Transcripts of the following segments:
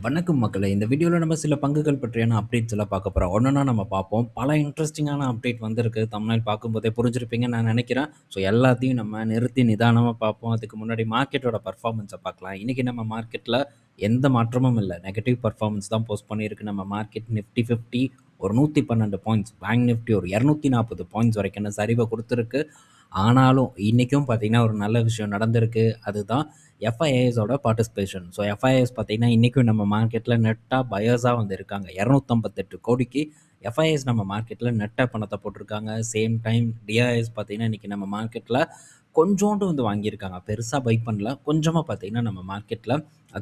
வணக்கம் மக்களே! இந்த வீடியோல நம்ம சில பங்குகள் பற்றியான அப்டேட்ஸ் எல்லாம் பார்க்க போறோம். ஒன்னொன்னா நம்ம பார்ப்போம். பல இன்ட்ரஸ்டிங்கான அப்டேட் வந்திருக்கு. தம்ப்நெயில் பார்க்கும்போதே புரிஞ்சிருப்பீங்கன்னு நான் நெனைக்கிறேன். ஸோ எல்லாத்தையும் நம்ம நிறுத்தி நிதானமா பார்ப்போம். அதுக்கு முன்னாடி மார்க்கெட்டோட பெர்ஃபார்மன்ஸ பார்க்கலாம். இன்னைக்கு நம்ம மார்க்கெட்ல எந்த மாற்றமும் இல்ல. நெகட்டிவ் பெர்ஃபார்மன்ஸ் தான் போஸ்ட் பண்ணியிருக்கு நம்ம மார்க்கெட். நிஃப்டி 50 ஒரு 112 பாயிண்ட்ஸ், பேங்க் நிஃப்டி ஒரு 240 பாயிண்ட்ஸ் வரைக்கான சரிவ குடுத்திருக்கு. ஆனாலும் இன்னைக்கும் பார்த்தீங்கன்னா, ஒரு நல்ல விஷயம் நடந்திருக்கு. அதுதான் எஃப்ஐஐஸோட பார்ட்டிசிபேஷன். ஸோ எஃப்ஐஐஸ் பார்த்தீங்கன்னா, இன்னைக்கும் நம்ம மார்க்கெட்ல நெட்டா பயர்ஸா வந்து இருக்காங்க. 258 கோடிக்கு எஃப்ஐஐஸ் நம்ம மார்க்கெட்ல நெட்டா பணத்த போட்டிருக்காங்க. சேம் டைம் டிஐஎஸ் பார்த்தீங்கன்னா, இன்னைக்கு நம்ம மார்க்கெட்ல கொஞ்சோண்டு வந்து வாங்கியிருக்காங்க. பெருசா பை பண்ணல. கொஞ்சமா பார்த்தீங்கன்னா, நம்ம மார்க்கெட்ல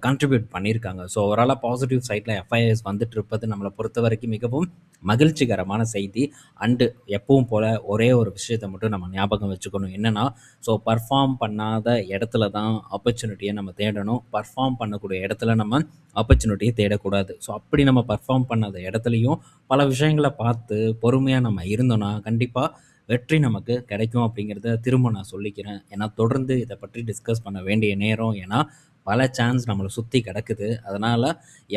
கான்ட்ரிபியூட் பண்ணியிருக்காங்க. ஸோ ஓவராலா பாசிட்டிவ் சைட்ல எஃப்ஐஐஸ் வந்துட்டு இருப்பது நம்மள பொறுத்தவரைக்கும் மிகவும் மகிழ்ச்சிகரமான செய்தி. அண்டு எப்பவும் போல ஒரே ஒரு விஷயத்த மட்டும் நம்ம ஞாபகம் வச்சுக்கணும். என்னன்னா, ஸோ பெர்ஃபார்ம் பண்ணாத இடத்துல தான் ஆப்பர்ச்சுனிட்டிய நம்ம தேடணும். பெர்ஃபார்ம் பண்ணக்கூடிய இடத்துல நம்ம ஆப்பர்ச்சுனிட்டிய தேடக்கூடாது. ஸோ அப்படி நம்ம பெர்ஃபார்ம் பண்ணாத இடத்துலயும் பல விஷயங்கள பார்த்து பொறுமையா நம்ம இருந்தோம்னா, கண்டிப்பா வெற்றி நமக்கு கிடைக்கும் அப்படிங்கிறத திரும்ப நான் சொல்லிக்கிறேன். ஏன்னா தொடர்ந்து இத பற்றி டிஸ்கஸ் பண்ண வேண்டிய நேரம். ஏன்னா பல சான்ஸ் நம்மள சுத்தி கிடக்குது. அதனால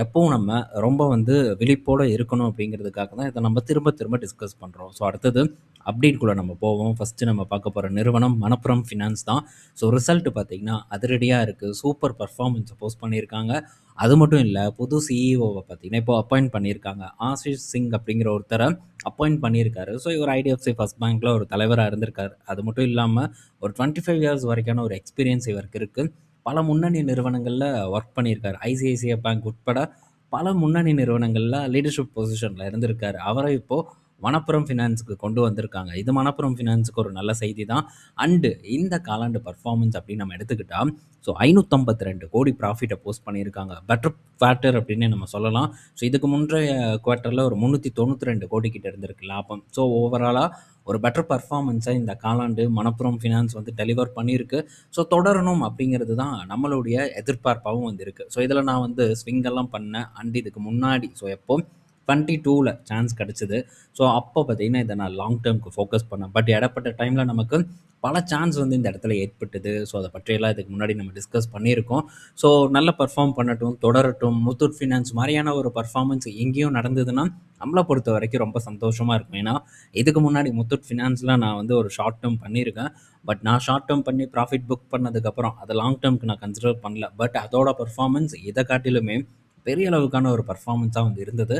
எப்பவும் நம்ம ரொம்ப வந்து விழிப்போட இருக்கணும் அப்படிங்கிறதுக்காக தான் இத நம்ம திரும்ப திரும்ப டிஸ்கஸ் பண்றோம். ஸோ அடுத்தது அப்டேட்குள்ள நம்ம போவோம். ஃபர்ஸ்ட்டு நம்ம பார்க்க போற நிறுவனம் மணப்புரம் ஃபினான்ஸ் தான். ஸோ ரிசல்ட் பார்த்தீங்கன்னா அதிரடியா இருக்கு. சூப்பர் பெர்ஃபார்மன்ஸ போஸ்ட் பண்ணியிருக்காங்க. அது மட்டும் இல்ல, புது சிஇஓவ பார்த்தீங்கன்னா, இப்போ அப்பாயிண்ட் பண்ணியிருக்காங்க. ஆஷிஷ் சிங் அப்படிங்கிற ஒருத்தர அப்பாயிண்ட் பண்ணியிருக்காரு. ஸோ இவர் ஐடிஎஃப்சி ஃபர்ஸ்ட் பேங்க்ல ஒரு தலைவரா இருந்திருக்காரு. அது மட்டும் இல்லாம ஒரு 25 இயர்ஸ் வரைக்கான ஒரு எக்ஸ்பீரியன்ஸ் இவருக்கு இருக்கு. பல முன்னணி நிறுவனங்கள்ல ஒர்க் பண்ணியிருக்காரு. ஐசிஐசிஐ பேங்க் உட்பட பல முன்னணி நிறுவனங்கள்ல லீடர்ஷிப் பொசிஷன்ல இருந்திருக்காரு. அவர இப்போ மணப்புரம் ஃபினான்ஸ்க்கு கொண்டு வந்திருக்காங்க. இது மணப்புரம் ஃபினான்ஸ்க்கு ஒரு நல்ல செய்தி தான். அண்டு இந்த காலாண்டு பெர்ஃபார்மன்ஸ் அப்படின்னு நம்ம எடுத்துக்கிட்டா, ஸோ 552 கோடி ப்ராஃபிட்ட போஸ்ட் பண்ணியிருக்காங்க. பெட்டர் குவார்ட்டர் அப்படின்னு நம்ம சொல்லலாம். ஸோ இதுக்கு முந்தைய குவார்ட்டர்ல ஒரு 392 கோடி கிட்ட இருந்திருக்கு லாபம். ஸோ ஓவராலா ஒரு பெட்டர் பெர்ஃபார்மன்ஸை இந்த காலாண்டு மணப்புரம் ஃபினான்ஸ் வந்து டெலிவர் பண்ணியிருக்கு. ஸோ தொடரணும் அப்படிங்கிறது தான் நம்மளுடைய எதிர்பார்ப்பாகவும் வந்து இருக்கு. ஸோ இதில் நான் வந்து ஸ்விங் எல்லாம் பண்ணேன். அண்ட் இதுக்கு முன்னாடி ஸோ எப்போ 22ல சான்ஸ் கிடச்சிது. ஸோ அப்போ பார்த்தீங்கன்னா, இதை நான் லாங் டேர்ம்க்கு ஃபோக்கஸ் பண்ணேன். பட் இடப்பட்ட டைமில் நமக்கு பல சான்ஸ் வந்து இந்த இடத்துல ஏற்பட்டது. ஸோ அதை பற்றியெல்லாம் இதுக்கு முன்னாடி நம்ம டிஸ்கஸ் பண்ணியிருக்கோம். ஸோ நல்ல பெர்ஃபார்ம் பண்ணட்டும், தொடரட்டும். முத்தூட் ஃபினான்ஸ் மாதிரியான ஒரு பெர்ஃபார்மன்ஸ் எங்கேயும் நடந்ததுன்னா, நம்மளை பொறுத்த வரைக்கும் ரொம்ப சந்தோஷமாக இருக்கும். ஏன்னா இதுக்கு முன்னாடி முத்தூட் ஃபினான்ஸில் நான் வந்து ஒரு ஷார்ட் டேர்ம் பண்ணியிருக்கேன். பட் நான் ஷார்ட் டேர்ம் பண்ணி ப்ராஃபிட் புக் பண்ணதுக்கப்புறம் அதை லாங் டேர்ம்க்கு நான் கன்சிடர் பண்ணல. பட் அதோட பெர்ஃபார்மன்ஸ் இதை காட்டிலுமே பெரிய அளவுக்கான ஒரு பெர்ஃபார்மன்ஸாக வந்து இருந்தது.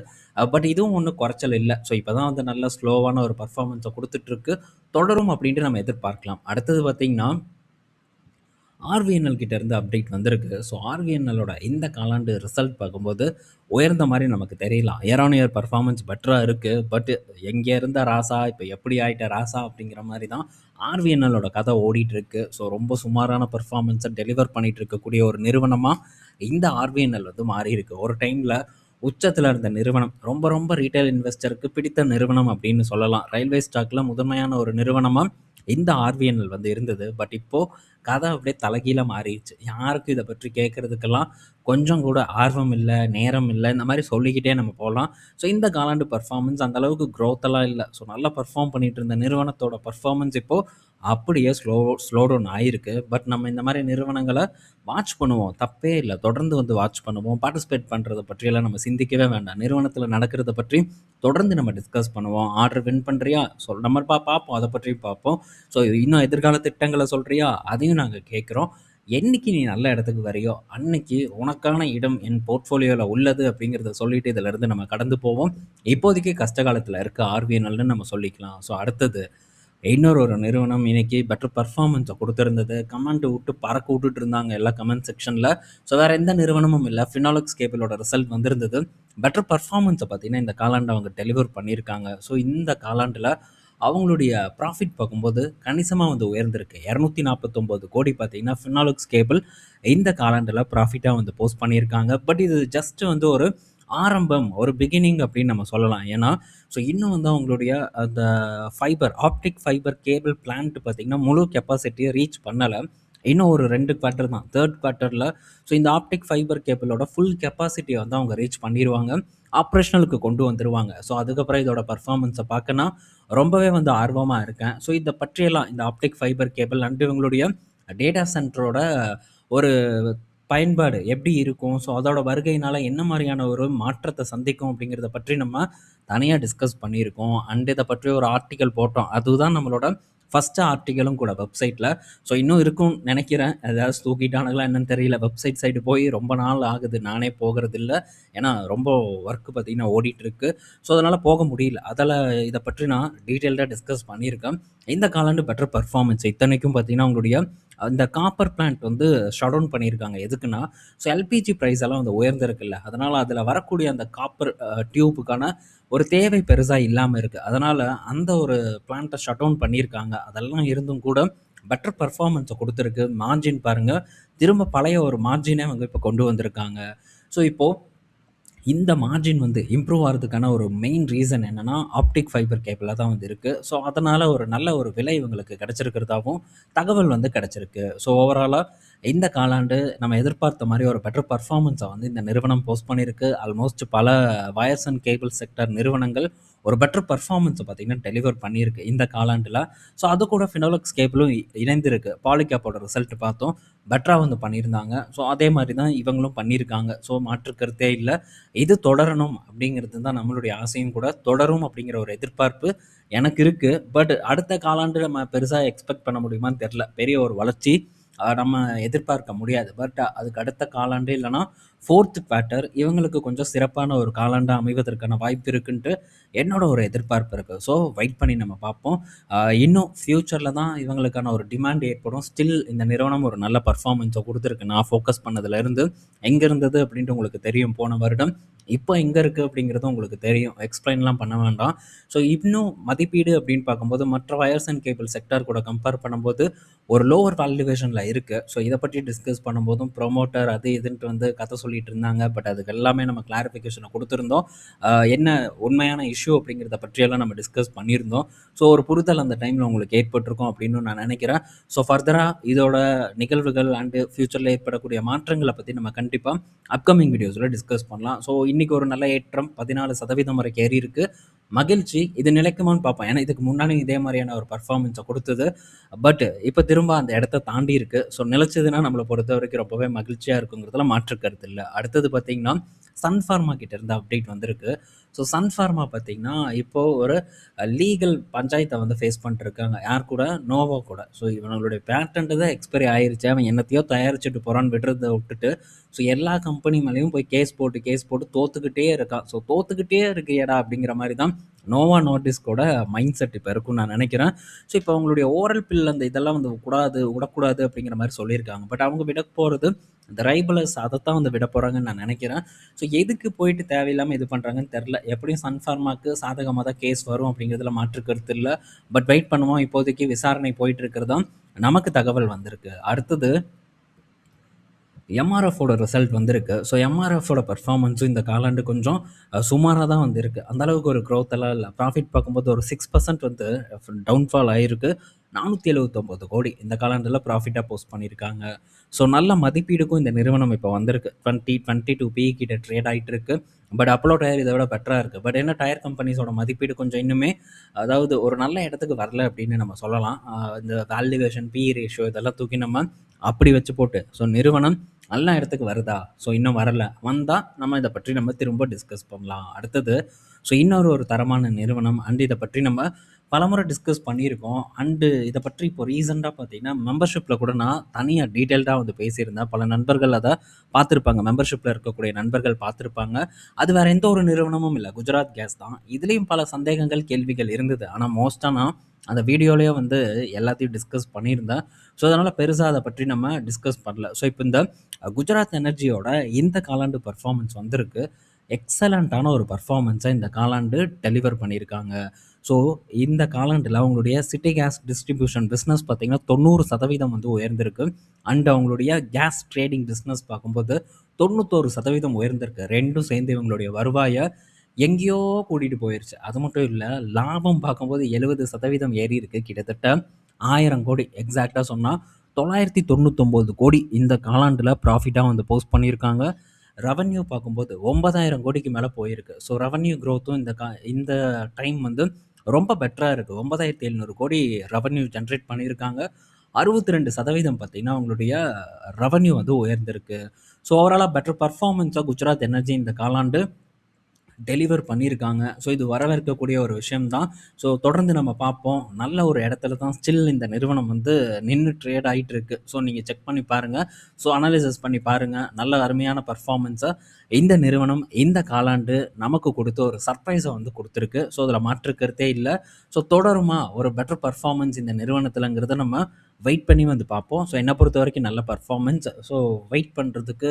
பட் இதுவும் ஒன்றும் குறைச்சல் இல்லை. ஸோ இப்போ தான் வந்து நல்ல ஸ்லோவான ஒரு பெர்ஃபார்மன்ஸை கொடுத்துட்ருக்கு. தொடரும் அப்படின்ட்டு நம்ம எதிர்பார்க்கலாம். அடுத்தது பார்த்தீங்கன்னா, ஆர்விஎன்எல் கிட்ட இருந்து அப்டேட் வந்திருக்கு. ஸோ ஆர்விஎன்எல்லோட இந்த காலாண்டு ரிசல்ட் பார்க்கும்போது உயர்ந்த மாதிரி நமக்கு தெரியலாம். இயர் ஆன் இயர் பர்ஃபார்மன்ஸ் பெட்டராக இருக்குது. பட் எங்கே இருந்த ராசா இப்போ எப்படி ஆயிட்ட ராசா அப்படிங்கிற மாதிரி தான் ஆர்விஎன்எல்லோட கதை ஓடிட்டுருக்கு. ஸோ ரொம்ப சுமாரான பர்ஃபார்மன்ஸை டெலிவர் பண்ணிட்டு இருக்கக்கூடிய ஒரு நிறுவனமாக இந்த ஆர்விஎன்எல் வந்து மாறி இருக்கு. ஒரு டைமில் உச்சத்தில் இருந்த நிறுவனம், ரொம்ப ரொம்ப ரீட்டைல் இன்வெஸ்டருக்கு பிடித்த நிறுவனம் அப்படின்னு சொல்லலாம். ரயில்வே ஸ்டாக்ல முதன்மையான ஒரு நிறுவனமாக இந்த ஆர்விஎன்எல் வந்து இருந்தது. பட் இப்போது கதை அப்படியே தலைகீழா மாறிடுச்சு. யாருக்கும் இதை பற்றி கேட்கறதுக்கெல்லாம் கொஞ்சம் கூட ஆர்வம் இல்லை, நேரம் இல்லை. இந்த மாதிரி சொல்லிக்கிட்டே நம்ம போகலாம். ஸோ இந்த காலாண்டு பர்ஃபார்மன்ஸ் அந்த அளவுக்கு க்ரோத்தெல்லாம் இல்லை. ஸோ நல்லா பர்ஃபார்ம் பண்ணிட்டு இருந்த நிறுவனத்தோட பர்ஃபார்மன்ஸ் இப்போது அப்படியே ஸ்லோ டவுன் ஆயிருக்கு. பட் நம்ம இந்த மாதிரி நிறுவனங்களை வாட்ச் பண்ணுவோம், தப்பே இல்லை. தொடர்ந்து வந்து வாட்ச் பண்ணுவோம். பார்ட்டிசிபேட் பண்ணுறத பற்றியெல்லாம் நம்ம சிந்திக்கவே வேண்டாம். நிறுவனத்தில் நடக்கிறத பற்றி தொடர்ந்து நம்ம டிஸ்கஸ் பண்ணுவோம். ஆர்டர் வின் பண்ணுறியா நம்ம பார்ப்போம், அதை பற்றி பார்ப்போம். ஸோ இன்னும் எதிர்கால திட்டங்களை சொல்கிறியா, அதையும் நாங்கள் கேட்குறோம். என்னைக்கு நீ நல்ல இடத்துக்கு வரியோ அன்னைக்கு உனக்கான இடம் என் போர்ட்ஃபோலியோவில் உள்ளது அப்படிங்கிறத சொல்லிட்டு இதிலிருந்து நம்ம கடந்து போவோம். இப்போதைக்கு கஷ்ட காலத்தில் இருக்க ஆர்விஎன்எல்னு நம்ம சொல்லிக்கலாம். ஸோ அடுத்தது இன்னொரு நிறுவனம் இன்னைக்கு பெட்டர் பர்ஃபார்மன்ஸை கொடுத்துருந்தது. கமெண்ட் விட்டு பறக்க விட்டுட்டு இருந்தாங்க எல்லா கமெண்ட் செக்ஷனில். ஸோ வேறு எந்த நிறுவனமும் இல்லை, ஃபினாலக்ஸ் கேபிளோட ரிசல்ட் வந்திருந்தது. பெட்டர் பர்ஃபார்மன்ஸை பார்த்தீங்கன்னா இந்த காலாண்டு அவங்க டெலிவர் பண்ணியிருக்காங்க. ஸோ இந்த காலாண்டில் அவங்களுடைய ப்ராஃபிட் பார்க்கும்போது கணிசமாக வந்து உயர்ந்திருக்கு. 249 கோடி பார்த்தீங்கன்னா ஃபினாலக்ஸ் கேபிள் இந்த காலாண்டில் ப்ராஃபிட்டாக வந்து போஸ்ட் பண்ணியிருக்காங்க. பட் இது ஜஸ்ட் வந்து ஒரு ஆரம்பம், ஒரு பிகினிங் அப்படின்னு நம்ம சொல்லலாம். ஏன்னா ஸோ இன்னும் வந்து அவங்களுடைய அந்த ஆப்டிக் ஃபைபர் கேபிள் பிளான்ட் பார்த்தீங்கன்னா முழு கெப்பாசிட்டியை ரீச் பண்ணலை. இன்னும் ஒரு 2 குவார்ட்டர் தான், தேர்ட் குவார்ட்டரில் ஸோ இந்த ஆப்டிக் ஃபைபர் கேபிளோட ஃபுல் கெப்பாசிட்டியை வந்து அவங்க ரீச் பண்ணிடுவாங்க, ஆப்ரேஷனலுக்கு கொண்டு வந்துடுவாங்க. ஸோ அதுக்கப்புறம் இதோட பர்ஃபார்மன்ஸை பார்க்கனா ரொம்பவே வந்து ஆர்வமாக இருக்கேன். ஸோ இதை பற்றியெல்லாம் இந்த ஆப்டிக் ஃபைபர் கேபிள் அண்ட் இவங்களுடைய டேட்டா சென்டரோட ஒரு பயன்பாடு எப்படி இருக்கும்? ஸோ அதோட வருகையினால என்ன மாரியான ஒரு மாற்றத்த சந்திக்கும் அப்படிங்கிறத பற்றி நம்ம தனியா டிஸ்கஸ் பண்ணியிருக்கோம். அண்ட் இத பற்றி ஒரு ஆர்டிக்கிள் போட்டோம். அதுதான் நம்மளோட ஃபர்ஸ்ட் ஆர்டிக்கிளும் கூட வெப்சைட்ல. ஸோ இன்னும் இருக்கும்னு நெனைக்கிறேன். ஏதாச்சும் தூக்கிட்டானுங்களா என்னன்னு தெரியல. வெப்சைட் சைடு போய் ரொம்ப நாள் ஆகுது. நானே போகறதில்ல. ஏன்னா ரொம்ப ஒர்க் பார்த்தீங்கன்னா ஓடிட்டுருக்கு. ஸோ அதனால போக முடியல. இத பற்றி நான் டீட்டெயில்டா டிஸ்கஸ் பண்ணியிருக்கேன். இந்த காலாண்டு பெட்டர் பெர்ஃபார்மன்ஸ் இத்தனைக்கும் பார்த்தீங்கன்னா, உங்களுடைய அந்த காப்பர் பிளான்ட் வந்து ஷட் டவுன் பண்ணியிருக்காங்க. எதுக்குன்னா, ஸோ எல்பிஜி பிரைஸ் எல்லாம் வந்து உயர்ந்திருக்குல்ல. அதனால அதில வரக்கூடிய அந்த காப்பர் டியூபுக்கான ஒரு தேவை பெருசா இல்லாம இருக்கு. அதனால அந்த ஒரு பிளான்ட்ட ஷட் டவுன் பண்ணியிருக்காங்க. அதெல்லாம் இருந்தும் கூட பெட்டர் பெர்ஃபார்மன்ஸ குடுத்திருக்கு. மார்ஜின் பாருங்க, திரும்ப பழைய ஒரு மார்ஜினே வந்து இப்ப கொண்டு வந்திருக்காங்க. ஸோ இப்போ இந்த மார்ஜின் வந்து இம்ப்ரூவ் ஆறதுக்கான ஒரு மெயின் ரீசன் என்னன்னா, ஆப்டிக் ஃபைபர் கேபிளா தான் வந்து இருக்கு. ஸோ அதனால ஒரு நல்ல ஒரு விலை இவங்களுக்கு கிடைச்சிருக்கிறதாவும் தகவல் வந்து கிடைச்சிருக்கு. ஸோ ஓவராலா இந்த காலாண்டு நம்ம எதிர்பார்த்த மாரி ஒரு பெட்டர் பெர்ஃபார்மன்ஸ வந்து இந்த நிறுவனம் போஸ்ட் பண்ணியிருக்கு. ஆல்மோஸ்ட் பல வயர்ஸ் அண்ட் கேபிள் செக்டார் நிறுவனங்கள் ஒரு பெட்டர் பெர்ஃபார்மன்ஸ பார்த்தீங்கன்னா டெலிவர் பண்ணியிருக்கு இந்த காலாண்டுல. ஸோ அது கூட ஃபினோலெக்ஸ் கேபிளும் இணைந்திருக்கு. பாலிகேப்போட ரிசல்ட் பார்த்தோம். பெட்டரா வந்து பண்ணியிருந்தாங்க. ஸோ அதே மாரி தான் இவங்களும் பண்ணியிருக்காங்க. ஸோ மாற்று கருத்தே இல்ல. இது தொடரணும் அப்படிங்கிறது தான் நம்மளுடைய ஆசையும் கூட. தொடரும் அப்படிங்கிற ஒரு எதிர்பார்ப்பு எனக்கு இருக்கு. பட் அடுத்த காலாண்டு நம்ம பெருசா எக்ஸ்பெக்ட் பண்ண முடியுமான்னு தெரியல. பெரிய ஒரு வளர்ச்சி நம்ம எதிர்பார்க்க முடியாது. பட் அதுக்கு அடுத்த காலாண்டு இல்லன்னா 4த் குவார்ட்டர் இவங்களுக்கு கொஞ்சம் சிறப்பான ஒரு காலாண்டா அமைவதற்கான வாய்ப்பு இருக்குன்ட்டு என்னோட ஒரு எதிர்பார்ப்பு இருக்கு. ஸோ வெயிட் பண்ணி நம்ம பார்ப்போம். இன்னும் ஃபியூச்சர்ல தான் இவங்களுக்கான ஒரு டிமாண்ட் ஏற்படும். ஸ்டில் இந்த நிறுவனம் ஒரு நல்ல பெர்ஃபார்மன்ஸ குடுத்துருக்கு. நான் ஃபோக்கஸ் பண்ணதுலேருந்து எங்க இருந்தது அப்படின்ட்டு உங்களுக்கு தெரியும் போன வருடம். இப்போ எங்க இருக்கு அப்படிங்கிறதும் உங்களுக்கு தெரியும். எக்ஸ்பிளைன்லாம் பண்ண வேண்டாம். ஸோ இன்னும் மதிப்பீடு அப்படின்னு பார்க்கும்போது மற்ற வயர்ஸ் அண்ட் கேபிள் செக்டார் கூட கம்பேர் பண்ணும்போது ஒரு லோவர் வேல்யூவேஷன்ல இருக்கு. ஸோ இத பற்றி டிஸ்கஸ் பண்ணும்போதும் ப்ரொமோட்டர் அது இதுன்ட்டு வந்து கதை சொல்லிட்டு இருந்தாங்க. பட் அதுக்கு எல்லாமே நம்ம கிளாரிஃபிகேஷன குடுத்திருந்தோம். என்ன உண்மையான இஷ்யூ அப்படிங்கிறத பற்றியெல்லாம் நம்ம டிஸ்கஸ் பண்ணியிருந்தோம். ஸோ ஒரு புரிதல் அந்த டைம்ல உங்களுக்கு ஏற்பட்டிருக்கும் அப்படின்னு நான் நினைக்கிறேன். ஸோ ஃபர்தரா இதோட நிகழ்வுகள் அண்ட் ஃபியூச்சர்ல ஏற்படக்கூடிய மாற்றங்கள பத்தி நம்ம கண்டிப்பா அப்கமிங் வீடியோஸ்ல டிஸ்கஸ் பண்ணலாம். ஸோ இன்னைக்கு ஒரு நல்ல ஏற்றம் 14% வரைக்கும் ஏறியிருக்கு. மகிழ்ச்சி. இது நிலைக்குமான்னு பார்ப்போம். ஏன்னா இதுக்கு முன்னாடி இதே மாரியான ஒரு பெர்ஃபார்மன்ஸ குடுத்தது. பட் இப்ப திரும்ப அந்த இடத்த தாண்டி இருக்கு. ஸோ நிலைச்சதுன்னா நம்மள பொறுத்தவரைக்கும் ரொம்பவே மகிழ்ச்சியா இருக்குங்கிறதுல மாற்று கருத்து இல்ல. அடுத்தது பார்த்தீங்கன்னா, சன் ஃபார்மா கிட்ட இருந்து அப்டேட் வந்திருக்கு. ஸோ சன் ஃபார்மா பார்த்தீங்கன்னா, இப்போ ஒரு லீகல் பஞ்சாயத்த வந்து ஃபேஸ் பண்ணிட்டுருக்காங்க. யார் கூட? நோவோ கூட. ஸோ இவனுங்களுடைய பேட்டன்ட் தான் எக்ஸ்பைரி ஆயிருச்சு. அவன் என்னத்தையோ தயாரிச்சுட்டு போறான்னு விடுறத விட்டுட்டு, ஸோ எல்லா கம்பெனி மேலயும் போய் கேஸ் போட்டு தோத்துக்கிட்டே இருக்கான். ஸோ தோத்துக்கிட்டே இருக்கியேடா! அப்படிங்கிற மாரி தான் நோவா நோர்டிஸ்கோட மைண்ட் செட் இப்ப இருக்கும்னு நான் நெனைக்கிறேன். ஸோ இப்போ அவங்களுடைய ஓரல் பில் அந்த இதெல்லாம் வந்து விடக்கூடாது அப்படிங்கிற மாரி சொல்லியிருக்காங்க. பட் அவங்க விடப் போறது இந்த ரைபலர்ஸ் அதத்தான் வந்து விடப் போறாங்கன்னு நான் நெனைக்கிறேன். ஸோ எதுக்கு போயிட்டு தேவையில்லாம இது பண்றாங்கன்னு தெரியல. எப்படியும் சன் ஃபார்மாக்கு சாதகமா தான் கேஸ் வரும் அப்படிங்கிறதுல மாற்று கருத்து இல்ல. பட் வெயிட் பண்ணுவோம். இப்போதைக்கு விசாரணை போயிட்டு இருக்கிறதா நமக்கு தகவல் வந்திருக்கு. அடுத்தது எம்ஆர்எஃப்போட ரிசல்ட் வந்திருக்கு. ஸோ எம்ஆர்எஃப்போட பெர்ஃபார்மன்ஸும் இந்த காலாண்டு கொஞ்சம் சுமாரா தான் வந்து இருக்கு. அந்த அளவுக்கு ஒரு குரோத் எல்லாம் இல்ல. ப்ராஃபிட் பார்க்கும்போது ஒரு 6% வந்து டவுன்ஃபால் ஆயிருக்கு. 479 கோடி இந்த காலாண்டுல ப்ராஃபிட்டா போஸ்ட் பண்ணியிருக்காங்க. ஸோ நல்ல மதிப்பீடுக்கும் இந்த நிறுவனம் இப்போ வந்திருக்கு. 22 PE கிட்ட ட்ரேட் ஆயிட்டு இருக்கு. பட் அப்போலோ டயர் இத விட பெட்டரா இருக்கு. பட் என்ன டயர் கம்பெனிஸோட மதிப்பீடு கொஞ்சம் இன்னுமே அதாவது ஒரு நல்ல இடத்துக்கு வரல அப்படின்னு நம்ம சொல்லலாம். இந்த வேல்யூவேஷன், PE ரேஷியோ இதெல்லாம் தூக்கி நம்ம அப்படி வச்சு போட்டு, ஸோ நிறுவனம் நல்ல இடத்துக்கு வருதா? ஸோ இன்னும் வரல. வந்தா நம்ம இத பற்றி நம்ம திரும்ப டிஸ்கஸ் பண்ணலாம். அடுத்தது ஸோ இன்னொரு ஒரு தரமான நிறுவனம் அண்ட் இத பற்றி நம்ம பலமுறை டிஸ்கஸ் பண்ணியிருக்கோம். அண்டு இத பற்றி இப்போ ரீசென்ட்டா பார்த்தீங்கன்னா, மெம்பர்ஷிப்ல கூட நான் தனியா டீட்டெயில்டா வந்து பேசியிருந்தேன். பல நண்பர்கள் அத பார்த்திருப்பாங்க. மெம்பர்ஷிப்ல இருக்கக்கூடிய நண்பர்கள் பார்த்திருப்பாங்க. அது வேற எந்த ஒரு நிறுவனமும் இல்ல. குஜராத் கேஸ் தான். இதுலயும் பல சந்தேகங்கள், கேள்விகள் இருந்தது. ஆனா மோஸ்ட்டா நான் அந்த வீடியோலயே வந்து எல்லாத்தையும் டிஸ்கஸ் பண்ணியிருந்தேன். ஸோ அதனால பெருசா அத பற்றி நம்ம டிஸ்கஸ் பண்ணல. ஸோ இப்ப இந்த குஜராத் எனர்ஜியோட இந்த காலாண்டு பெர்ஃபார்மன்ஸ் வந்திருக்கு. எக்ஸலன்ட்டான ஒரு பெர்ஃபார்மன்ஸ இந்த காலாண்டு டெலிவர் பண்ணியிருக்காங்க. ஸோ இந்த காலாண்டுல அவங்களுடைய சிட்டி கேஸ் டிஸ்ட்ரிபியூஷன் பிசினஸ் பார்த்தீங்கன்னா 90% வந்து உயர்ந்திருக்கு. அண்ட் அவங்களுடைய கேஸ் ட்ரேடிங் பிசினஸ் பார்க்கும்போது 91% உயர்ந்திருக்கு. 2ம் சேர்ந்து இவங்களுடைய வருவாய எங்கேயோ கூட்டிட்டு போயிருச்சு. அது மட்டும் இல்ல, லாபம் பார்க்கும்போது 70% ஏறியிருக்கு. கிட்டத்தட்ட 1000 கோடி எக்ஸாக்ட்டா சொன்னா 999 கோடி இந்த காலாண்டுல ப்ராஃபிட்டா வந்து போஸ்ட் பண்ணியிருக்காங்க. ரெவென்யூ பார்க்கும்போது 9000 கோடிக்கு மேல போயிருக்கு. ஸோ ரெவென்யூ குரோத்தும் இந்த டைம் வந்து ரொம்ப பெட்டரா இருக்கு. 9700 கோடி ரெவென்யூ ஜெனரேட் பண்ணியிருக்காங்க. 62% பார்த்தீங்கன்னா, அவங்களுடைய ரெவென்யூ வந்து உயர்ந்திருக்கு. ஸோ ஓவராலா பெட்டர் பெர்ஃபார்மன்ஸா குஜராத் எனர்ஜி இந்த காலாண்டு டெலிவர் பண்ணியிருக்காங்க. ஸோ இது வரவேற்கக்கூடிய ஒரு விஷயம் தான். ஸோ தொடர்ந்து நம்ம பார்ப்போம். நல்ல ஒரு இடத்துல தான் ஸ்டில் இந்த நிறுவனம் வந்து நின்னு ட்ரேட் ஆயிட்டு இருக்கு. ஸோ நீங்க செக் பண்ணி பாருங்க. ஸோ அனலைசிஸ் பண்ணி பாருங்க. நல்ல அருமையான பெர்ஃபார்மன்ஸ இந்த நிறுவனம் இந்த காலாண்டு நமக்கு கொடுத்த ஒரு சர்ப்ரைஸ வந்து குடுத்திருக்கு. ஸோ அதில மாற்று கருத்தே இல்ல. ஸோ தொடருமா ஒரு பெட்டர் பெர்ஃபார்மன்ஸ் இந்த நிறுவனத்துலங்கிறத நம்ம வெயிட் பண்ணி வந்து பார்ப்போம். ஸோ என்ன பொறுத்தவரைக்கும் நல்ல பெர்ஃபார்மன்ஸ். ஸோ வெயிட் பண்றதுக்கு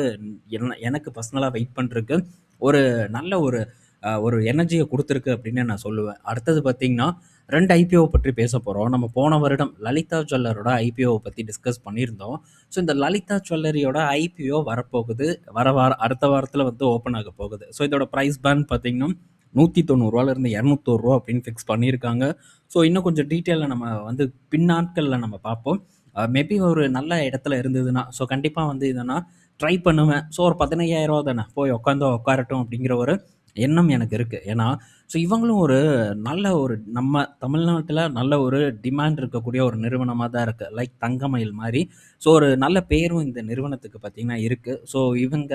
எனக்கு பர்சனலா வெயிட் பண்றதுக்கு ஒரு நல்ல ஒரு எனர்ஜிய குடுத்துருக்கு அப்படின்னு நான் சொல்லுவேன். அடுத்தது பார்த்தீங்கன்னா, 2 ஐபிஓ பற்றி பேசப் போறோம். நம்ம போன வருடம் லலிதா ஜுவல்லரோட ஐபிஓவ பத்தி டிஸ்கஸ் பண்ணியிருந்தோம். ஸோ இந்த லலிதா ஜுவல்லரியோட ஐபிஓ வரப்போகுது. அடுத்த வாரத்தில வந்து ஓப்பன் ஆகப் போகுது. ஸோ இதோட பிரைஸ் பேண்ட் பார்த்தீங்கன்னா, ரூ. 190லேருந்து ரூ. 201 அப்படின்னு ஃபிக்ஸ் பண்ணியிருக்காங்க. ஸோ இன்னும் கொஞ்சம் டீட்டெயிலா நம்ம வந்து பின்னாட்கள்ல நம்ம பார்ப்போம். மேபி ஒரு நல்ல இடத்துல இருந்ததுன்னா, ஸோ கண்டிப்பா வந்து இத நான் ட்ரை பண்ணுவேன். ஸோ ஒரு ரூ. 15,000 தானே, போய் உட்காரட்டும் அப்படிங்கிற ஒரு எண்ணம் எனக்கு இருக்கு. ஏன்னா, ஸோ இவங்களும் ஒரு நல்ல ஒரு நம்ம தமிழ்நாட்டுல நல்ல ஒரு டிமாண்ட் இருக்கக்கூடிய ஒரு நிறுவனமா தான் இருக்கு. லைக் தங்கமயில் மாரி. ஸோ ஒரு நல்ல பேரும் இந்த நிறுவனத்துக்கு பார்த்தீங்கன்னா இருக்கு. ஸோ இவங்க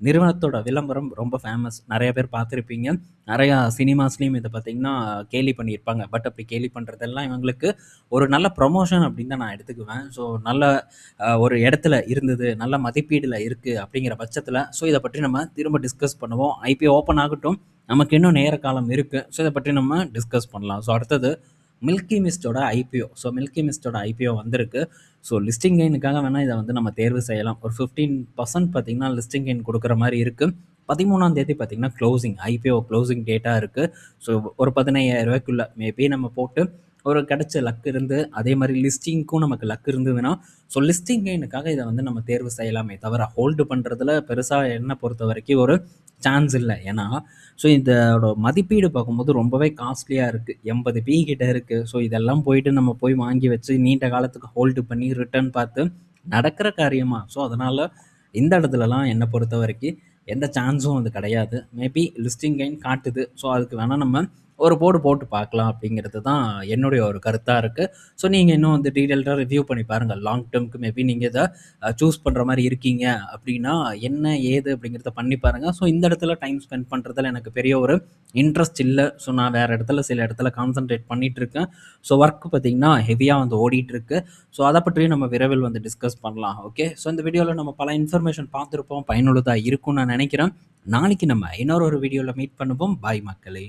நிறுவனத்தோட விளம்பரம் ரொம்ப ஃபேமஸ். நெறைய பேர் பார்த்திருப்பீங்க. நெறையா சினிமாஸ்லயும் இத பார்த்தீங்கன்னா கேலி பண்ணியிருப்பாங்க. பட் அப்படி கேலி பண்றதெல்லாம் இவங்களுக்கு ஒரு நல்ல ப்ரமோஷன் அப்படின்னு தான் நான் எடுத்துக்குவேன். ஸோ நல்ல ஒரு இடத்துல இருந்தது, நல்ல மதிப்பீடுல இருக்கு அப்படிங்கிற பட்சத்துல, ஸோ இத பற்றி நம்ம திரும்ப டிஸ்கஸ் பண்ணுவோம். ஐபிஓ ஓப்பன் ஆகட்டும். நமக்கு இன்னும் நேர காலம் இருக்கு. ஸோ இத பற்றி நம்ம டிஸ்கஸ் பண்ணலாம். ஸோ அடுத்தது மில்கி மிஸ்ட்டோட ஐபிஓ. ஸோ மில்கி மிஸ்ட்டோட ஐபிஓ வந்திருக்கு. ஸோ லிஸ்டிங் கெயினுக்காக வேணா இத வந்து நம்ம தேர்வு செய்யலாம். ஒரு 15% பார்த்தீங்கன்னா லிஸ்டிங் கெயின் குடுக்குற மாரி இருக்கு. 13ஆம் தேதி பார்த்தீங்கன்னா க்ளோசிங் ஐபிஓ க்ளோசிங் டேட்டா இருக்கு. ஸோ ஒரு ரூ. 15,000க்குள்ள மேபி நம்ம போட்டு ஒரு கிடைச்ச லக் இருந்து, அதே மாரி லிஸ்டிங்க்கும் நமக்கு லக் இருந்ததுன்னா, ஸோ லிஸ்டிங் கெயினுக்காக இத வந்து நம்ம தேர்வு செய்யலாமே தவிர, ஹோல்டு பண்றதுல பெருசா என்ன பொறுத்தவரைக்கும் ஒரு சான்ஸ் இல்ல. ஏன்னா, ஸோ இதோட மதிப்பீடு பார்க்கும்போது ரொம்பவே காஸ்ட்லியா இருக்கு. 80 கிட்ட இருக்கு. ஸோ இதெல்லாம் போயிட்டு நம்ம போய் வாங்கி வச்சு நீண்ட காலத்துக்கு ஹோல்டு பண்ணி ரிட்டர்ன் பார்த்து நடக்கிற காரியமா? ஸோ அதனால இந்த இடத்துலலாம் என்ன பொறுத்தவரைக்கும் எந்த சான்ஸும் வந்து கிடையாது. மேபி லிஸ்டிங் கெயின் காட்டுது. ஸோ அதுக்கு வேணா நம்ம ஒரு போட்டு பார்க்கலாம் அப்படிங்கிறது தான் என்னுடைய ஒரு கருத்தா இருக்கு. ஸோ நீங்க இன்னும் வந்து டீட்டெயில்டா ரிவ்யூ பண்ணி பாருங்க. லாங் டெர்ம்க்கு மேபி நீங்க இத சூஸ் பண்ற மாரி இருக்கீங்க அப்படின்னா, என்ன ஏது அப்படிங்கிறத பண்ணி பாருங்க. ஸோ இந்த இடத்துல டைம் ஸ்பெண்ட் பண்றதுல எனக்கு பெரிய ஒரு இன்ட்ரெஸ்ட் இல்ல. ஸோ நான் வேற இடத்துல சில இடத்துல கான்சன்ட்ரேட் பண்ணிட்டு இருக்கேன். ஸோ ஒர்க் பார்த்தீங்கன்னா ஹெவியா வந்து ஓடிட்டு இருக்கு. ஸோ அத பற்றியும் நம்ம விரைவில் வந்து டிஸ்கஸ் பண்ணலாம். ஓகே. ஸோ இந்த வீடியோல நம்ம பல இன்ஃபர்மேஷன் பார்த்திருப்போம். பயனுள்ளதா இருக்கும்னு நான் நினைக்கிறேன். நாளைக்கு நம்ம இன்னொரு வீடியோல மீட் பண்ணுவோம். பாய் மக்களே.